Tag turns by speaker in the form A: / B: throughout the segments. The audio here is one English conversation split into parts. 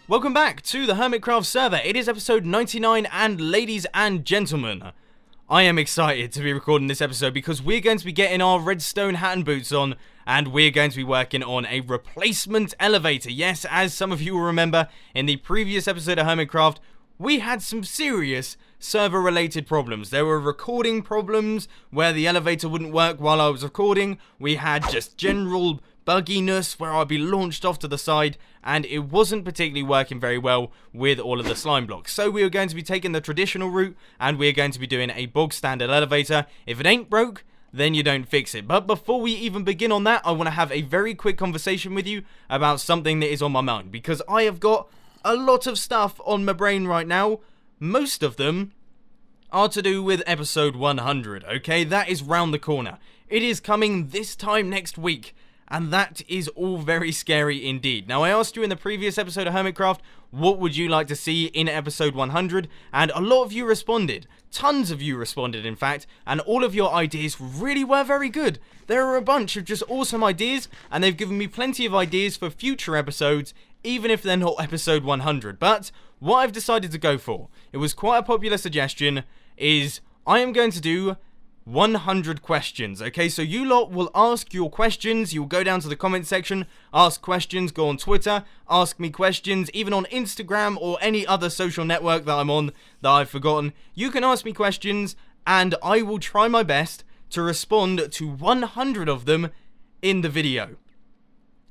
A: Welcome back to the Hermitcraft server. It is episode 99, and ladies and gentlemen, I am excited to be recording this episode because we're going to be getting our redstone hat and boots on, and we're going to be working on a replacement elevator. Yes, as some of you will remember, in the previous episode of Hermitcraft, we had some serious server-related problems. There were recording problems where the elevator wouldn't work while I was recording. We had just general bugginess where I'd be launched off to the side, and it wasn't particularly working very well with all of the slime blocks. So we are going to be taking the traditional route, and we're going to be doing a bog standard elevator. If it ain't broke, then you don't fix it. But before we even begin on that, I want to have a very quick conversation with you about something that is on my mind, because I have got a lot of stuff on my brain right now. Most of them are to do with episode 100, okay? That is round the corner. It is coming this time next week, and that is all very scary indeed. Now, I asked you in the previous episode of Hermitcraft, what would you like to see in episode 100? And a lot of you responded. Tons of you responded, in fact, and all of your ideas really were very good. There are a bunch of just awesome ideas, and they've given me plenty of ideas for future episodes, even if they're not episode 100. But what I've decided to go for, it was quite a popular suggestion, is I am going to do 100 questions, okay? So you lot will ask your questions, you'll go down to the comment section, ask questions, go on Twitter, ask me questions, even on Instagram or any other social network that I'm on that I've forgotten. You can ask me questions, and I will try my best to respond to 100 of them in the video.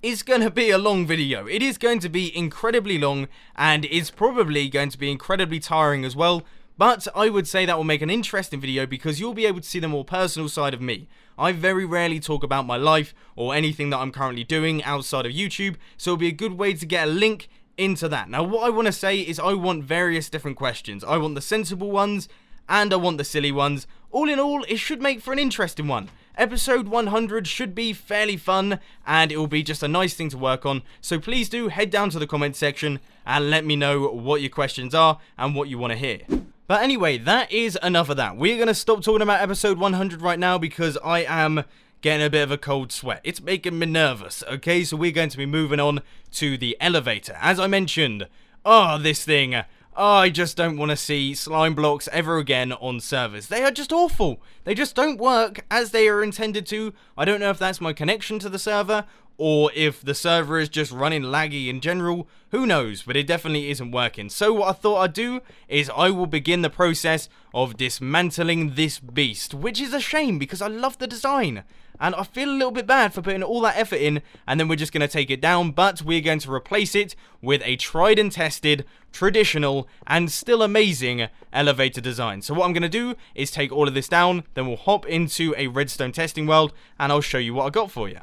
A: It's going to be a long video. It is going to be incredibly long, and it's probably going to be incredibly tiring as well. But I would say that will make an interesting video because you'll be able to see the more personal side of me. I very rarely talk about my life or anything that I'm currently doing outside of YouTube, so it'll be a good way to get a link into that. Now, what I want to say is I want various different questions. I want the sensible ones and I want the silly ones. All in all, it should make for an interesting one. Episode 100 should be fairly fun, and it will be just a nice thing to work on. So please do head down to the comment section and let me know what your questions are and what you want to hear. But anyway, that is enough of that. We're going to stop talking about episode 100 right now because I am getting a bit of a cold sweat. It's making me nervous, okay? So we're going to be moving on to the elevator. As I mentioned, this thing, I just don't want to see slime blocks ever again on servers. They are just awful. They just don't work as they are intended to. I don't know if that's my connection to the server or if the server is just running laggy in general. Who knows, but it definitely isn't working. So what I thought I'd do is I will begin the process of dismantling this beast, which is a shame because I love the design. And I feel a little bit bad for putting all that effort in, and then we're just going to take it down, but we're going to replace it with a tried and tested, traditional, and still amazing elevator design. So what I'm going to do is take all of this down, then we'll hop into a redstone testing world, and I'll show you what I got for you.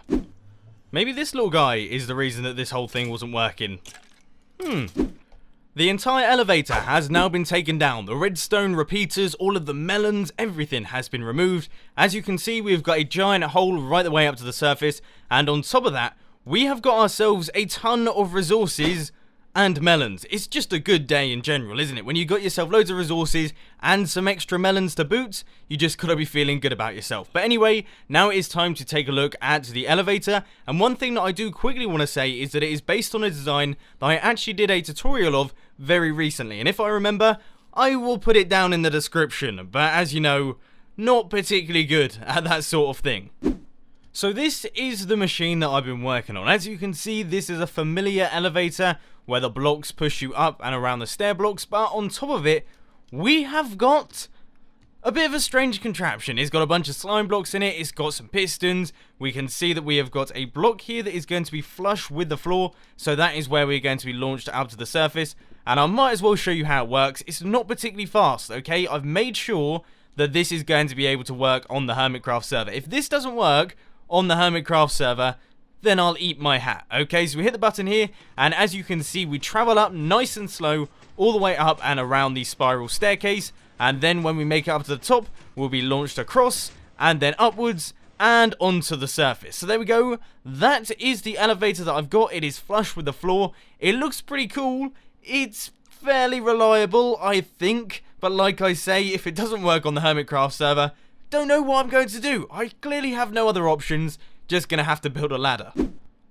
A: Maybe this little guy is the reason that this whole thing wasn't working. The entire elevator has now been taken down. The redstone repeaters, all of the melons, everything has been removed. As you can see, we've got a giant hole right the way up to the surface. And on top of that, we have got ourselves a ton of resources and melons. It's just a good day in general, isn't it? When you got yourself loads of resources and some extra melons to boot, you just gotta be feeling good about yourself. But anyway, now it is time to take a look at the elevator. And one thing that I do quickly want to say is that it is based on a design that I actually did a tutorial of very recently. And if I remember, I will put it down in the description. But as you know, not particularly good at that sort of thing. So this is the machine that I've been working on. As you can see, this is a familiar elevator where the blocks push you up and around the stair blocks, but on top of it, we have got a bit of a strange contraption. It's got a bunch of slime blocks in it, it's got some pistons. We can see that we have got a block here that is going to be flush with the floor, so that is where we're going to be launched out to the surface. And I might as well show you how it works. It's not particularly fast, okay? I've made sure that this is going to be able to work on the Hermitcraft server. If this doesn't work on the Hermitcraft server, then I'll eat my hat. Okay, so we hit the button here, and as you can see, we travel up nice and slow all the way up and around the spiral staircase, and then when we make it up to the top, we'll be launched across and then upwards and onto the surface. So there we go. That is the elevator that I've got. It is flush with the floor. It looks pretty cool. It's fairly reliable, I think, but like I say, if it doesn't work on the Hermitcraft server, don't know what I'm going to do. I clearly have no other options. Just gonna have to build a ladder.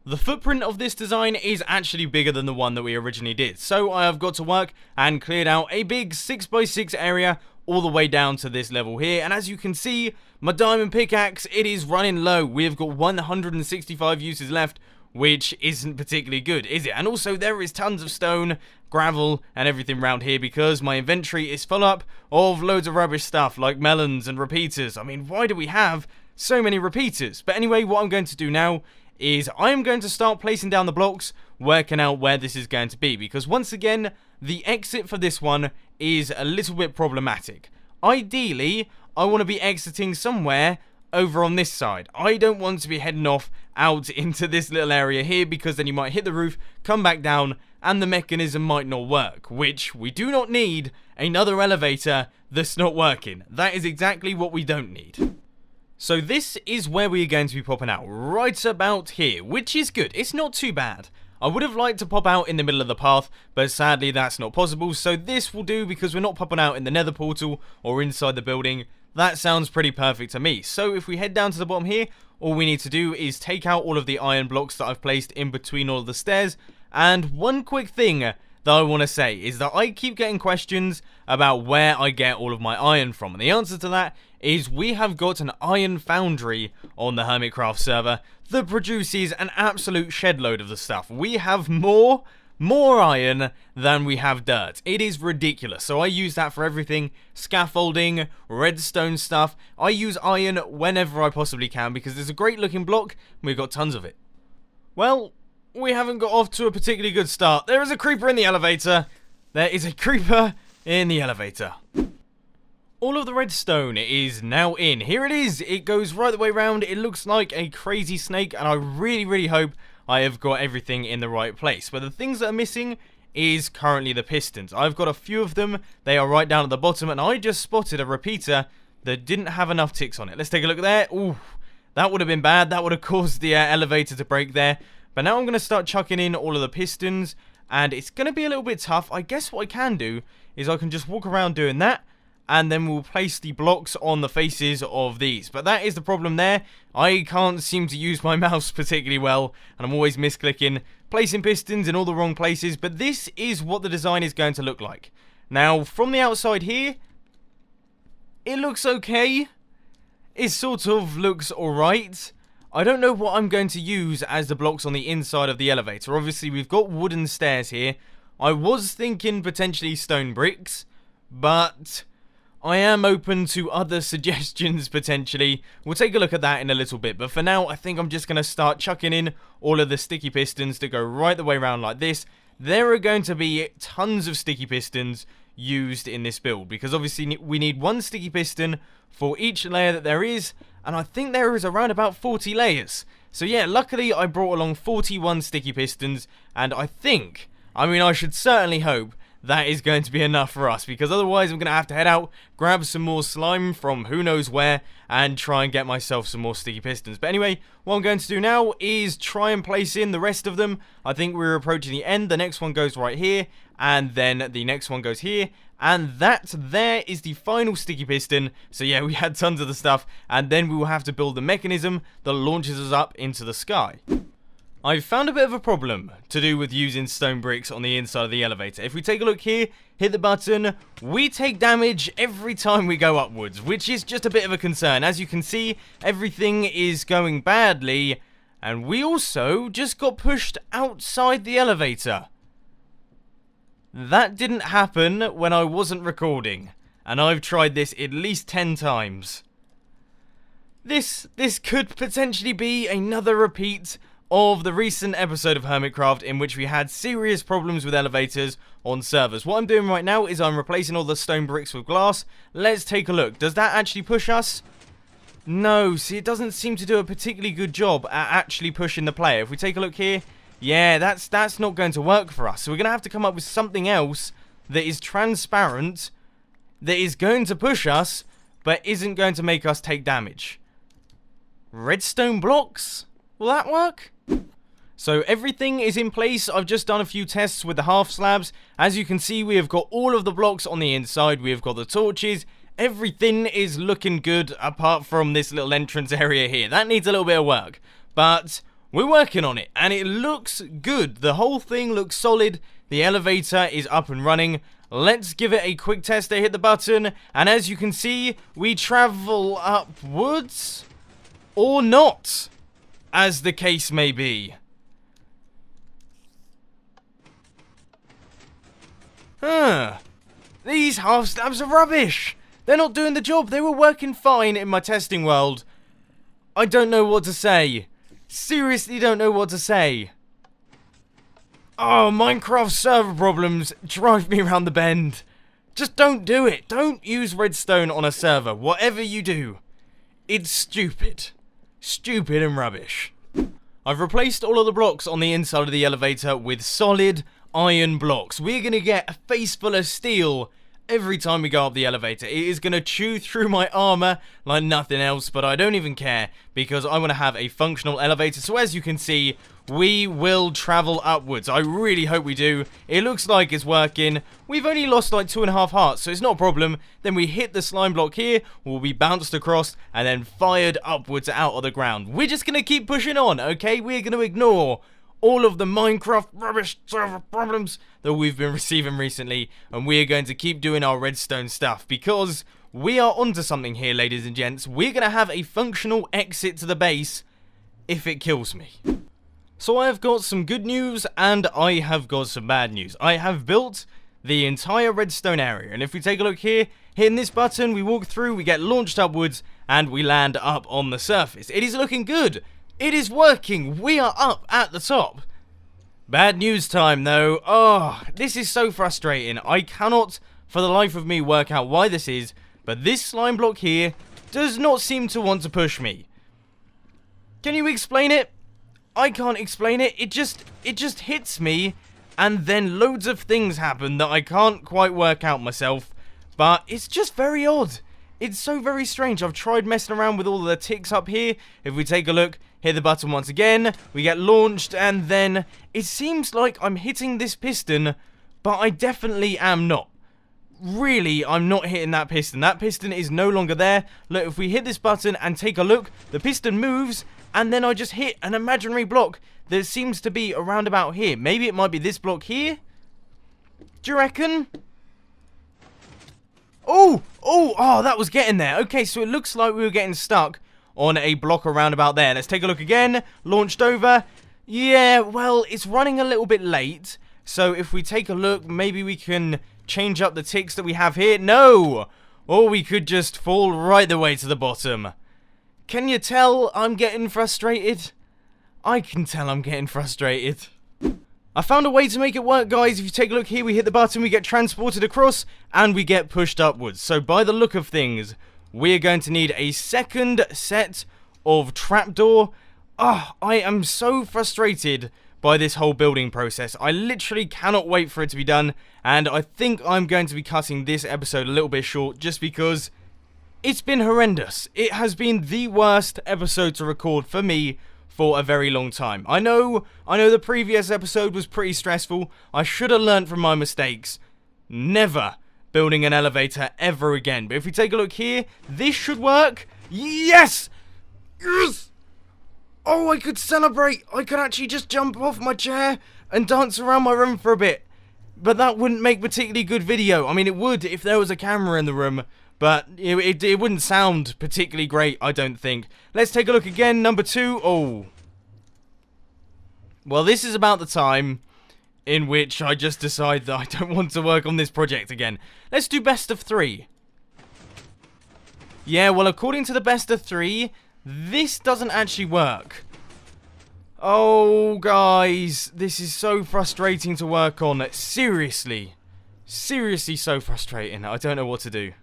A: The footprint of this design is actually bigger than the one that we originally did, so I have got to work and cleared out a big 6x6 area all the way down to this level here, and as you can see, my diamond pickaxe, it is running low. We've got 165 uses left, which isn't particularly good, is it? And also there is tons of stone, gravel, and everything around here because my inventory is full up of loads of rubbish stuff like melons and repeaters. I mean, why do we have so many repeaters? But anyway, what I'm going to do now is I am going to start placing down the blocks, working out where this is going to be, because once again, the exit for this one is a little bit problematic. Ideally, I want to be exiting somewhere over on this side. I don't want to be heading off out into this little area here, because then you might hit the roof, come back down, and the mechanism might not work, which we do not need another elevator that's not working. That is exactly what we don't need. So this is where we are going to be popping out, right about here, which is good. It's not too bad. I would have liked to pop out in the middle of the path, but sadly that's not possible, so this will do because we're not popping out in the nether portal or inside the building. That sounds pretty perfect to me. So if we head down to the bottom here, all we need to do is take out all of the iron blocks that I've placed in between all of the stairs. And one quick thing that I want to say is that I keep getting questions about where I get all of my iron from, and the answer to that is we have got an iron foundry on the Hermitcraft server that produces an absolute shed load of the stuff. We have more iron than we have dirt. It is ridiculous. So I use that for everything: scaffolding, redstone stuff. I use iron whenever I possibly can because it's a great looking block and we've got tons of it. Well, we haven't got off to a particularly good start. There is a creeper in the elevator. There is a creeper in the elevator. All of the redstone is now in. Here it is. It goes right the way around. It looks like a crazy snake, and I really hope I have got everything in the right place. But the things that are missing is currently the pistons. I've got a few of them. They are right down at the bottom, and I just spotted a repeater that didn't have enough ticks on it. Let's take a look there. Ooh, that would have been bad. That would have caused the elevator to break there. But now I'm going to start chucking in all of the pistons, and it's going to be a little bit tough. I guess what I can do is I can just walk around doing that, and then we'll place the blocks on the faces of these. But that is the problem there. I can't seem to use my mouse particularly well, and I'm always misclicking, placing pistons in all the wrong places. But this is what the design is going to look like. Now, from the outside here, it looks okay. It sort of looks alright. I don't know what I'm going to use as the blocks on the inside of the elevator. Obviously, we've got wooden stairs here. I was thinking potentially stone bricks, but I am open to other suggestions potentially. We'll take a look at that in a little bit, but for now I think I'm just going to start chucking in all of the sticky pistons to go right the way around like this. There are going to be tons of sticky pistons used in this build because obviously we need one sticky piston for each layer that there is, and I think there is around about 40 layers. So yeah, luckily I brought along 41 sticky pistons, and I should certainly hope that is going to be enough for us, because otherwise I'm going to have to head out, grab some more slime from who knows where, and try and get myself some more sticky pistons. But anyway, what I'm going to do now is try and place in the rest of them. I think we're approaching the end. The next one goes right here, and then the next one goes here, and that there is the final sticky piston. So yeah, we had tons of the stuff, and then we will have to build the mechanism that launches us up into the sky. I've found a bit of a problem to do with using stone bricks on the inside of the elevator. If we take a look here, hit the button, we take damage every time we go upwards, which is just a bit of a concern. As you can see, everything is going badly, and we also just got pushed outside the elevator. That didn't happen when I wasn't recording, and I've tried this at least 10 times. This could potentially be another repeat of the recent episode of Hermitcraft in which we had serious problems with elevators on servers. What I'm doing right now is I'm replacing all the stone bricks with glass. Let's take a look. Does that actually push us? No, see, it doesn't seem to do a particularly good job at actually pushing the player. If we take a look here, yeah, that's not going to work for us. So we're going to have to come up with something else that is transparent, that is going to push us, but isn't going to make us take damage. Redstone blocks? Will that work? So everything is in place. I've just done a few tests with the half slabs. As you can see, we have got all of the blocks on the inside. We have got the torches. Everything is looking good apart from this little entrance area here. That needs a little bit of work. But we're working on it, and it looks good. The whole thing looks solid. The elevator is up and running. Let's give it a quick test. I hit the button, and as you can see, we travel upwards, or not, as the case may be. These half slabs are rubbish. They're not doing the job. They were working fine in my testing world. I don't know what to say. Seriously don't know what to say. Oh, Minecraft server problems drive me around the bend. Just don't do it. Don't use redstone on a server. Whatever you do, it's stupid. Stupid and rubbish. I've replaced all of the blocks on the inside of the elevator with solid iron blocks. We're going to get a face full of steel every time we go up the elevator. It is going to chew through my armor like nothing else, but I don't even care because I want to have a functional elevator. So as you can see, we will travel upwards. I really hope we do. It looks like it's working. We've only lost like 2.5 hearts, so it's not a problem. Then we hit the slime block here, we'll be bounced across and then fired upwards out of the ground. We're just going to keep pushing on, okay? We're going to ignore all of the Minecraft rubbish server problems that we've been receiving recently, and we're going to keep doing our redstone stuff because we are onto something here, ladies and gents. We're going to have a functional exit to the base if it kills me. So I have got some good news and I have got some bad news. I have built the entire redstone area, and if we take a look here, hitting this button, we walk through, we get launched upwards, and we land up on the surface. It is looking good. It is working. We are up at the top. Bad news time, though. Oh, this is so frustrating. I cannot, for the life of me, work out why this is, but this slime block here does not seem to want to push me. Can you explain it? I can't explain it. It just hits me, and then loads of things happen that I can't quite work out myself, but it's just very odd. It's so very strange. I've tried messing around with all the ticks up here. If we take a look, hit the button once again, we get launched, and then it seems like I'm hitting this piston, but I definitely am not. Really, I'm not hitting that piston. That piston is no longer there. Look, if we hit this button and take a look, the piston moves, and then I just hit an imaginary block that seems to be around about here. Maybe it might be this block here? Do you reckon? Oh, that was getting there. Okay, so it looks like we were getting stuck on a block around about there. Let's take a look again. Launched over. Yeah, well, it's running a little bit late. So if we take a look, maybe we can change up the ticks that we have here. No! Or we could just fall right the way to the bottom. Can you tell I'm getting frustrated? I can tell I'm getting frustrated. I found a way to make it work, guys. If you take a look here, we hit the button, we get transported across, and we get pushed upwards. So by the look of things, we're going to need a second set of trapdoor. I am so frustrated by this whole building process. I literally cannot wait for it to be done, and I think I'm going to be cutting this episode a little bit short just because it's been horrendous. It has been the worst episode to record for me for a very long time. I know the previous episode was pretty stressful. I should have learned from my mistakes. Never building an elevator ever again. But if we take a look here, this should work. Yes! Yes! Oh, I could celebrate. I could actually just jump off my chair and dance around my room for a bit. But that wouldn't make particularly good video. I mean, it would if there was a camera in the room, but it wouldn't sound particularly great, I don't think. Let's take a look again. Number 2. Oh. Well, this is about the time in which I just decide that I don't want to work on this project again. Let's do best of 3. Yeah, well, according to the best of 3, this doesn't actually work. Oh, guys, this is so frustrating to work on. Seriously. Seriously so frustrating. I don't know what to do.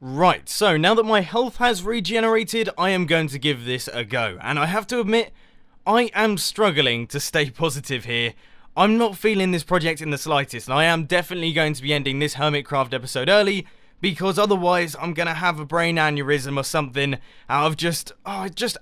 A: Right, so now that my health has regenerated, I am going to give this a go. And I have to admit, I am struggling to stay positive here. I'm not feeling this project in the slightest, and I am definitely going to be ending this Hermitcraft episode early, because otherwise I'm going to have a brain aneurysm or something out of just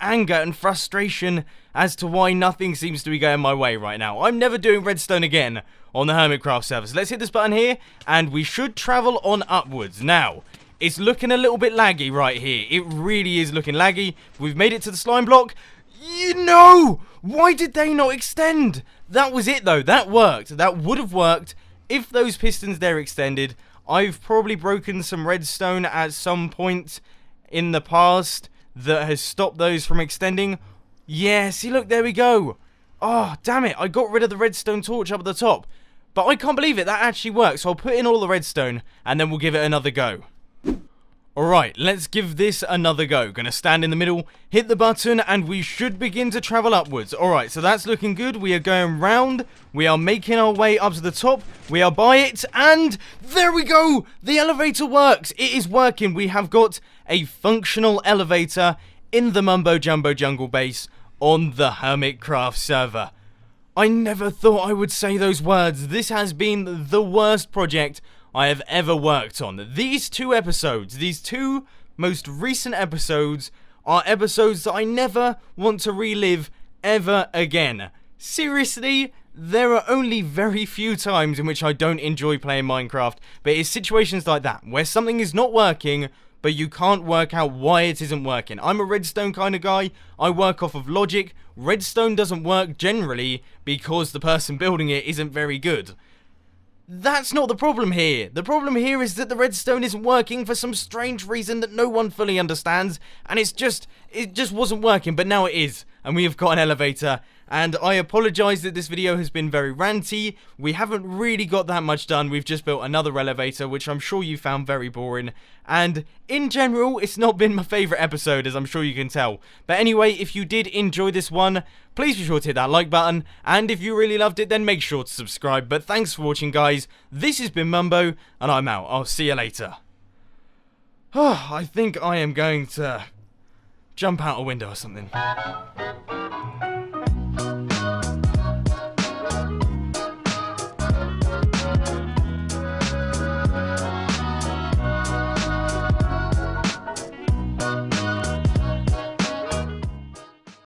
A: anger and frustration as to why nothing seems to be going my way right now. I'm never doing redstone again on the Hermitcraft server. So let's hit this button here, and we should travel on upwards. Now, it's looking a little bit laggy right here. It really is looking laggy. We've made it to the slime block. You know! Why did they not extend? That was it though, that worked. That would have worked if those pistons there extended. I've probably broken some redstone at some point in the past that has stopped those from extending. Yeah, see, look, there we go. Oh, damn it, I got rid of the redstone torch up at the top. But I can't believe it, that actually works. So I'll put in all the redstone and then we'll give it another go. Alright, let's give this another go. Gonna stand in the middle, hit the button, and we should begin to travel upwards. Alright, so that's looking good. We are going round. We are making our way up to the top. We are by it, and there we go! The elevator works! It is working. We have got a functional elevator in the Mumbo Jumbo Jungle base on the Hermitcraft server. I never thought I would say those words. This has been the worst project I have ever worked on. These two episodes, these two most recent episodes, are episodes that I never want to relive ever again. Seriously, there are only very few times in which I don't enjoy playing Minecraft, but it's situations like that, where something is not working, but you can't work out why it isn't working. I'm a redstone kind of guy. I work off of logic. Redstone doesn't work generally because the person building it isn't very good. That's not the problem here. The problem here is that the redstone isn't working for some strange reason that no one fully understands, and it just wasn't working, but now it is, and we have got an elevator. And I apologise that this video has been very ranty. We haven't really got that much done. We've just built another elevator, which I'm sure you found very boring. And in general, it's not been my favourite episode, as I'm sure you can tell. But anyway, if you did enjoy this one, please be sure to hit that like button. And if you really loved it, then make sure to subscribe. But thanks for watching, guys. This has been Mumbo, and I'm out. I'll see you later. I think I am going to jump out a window or something.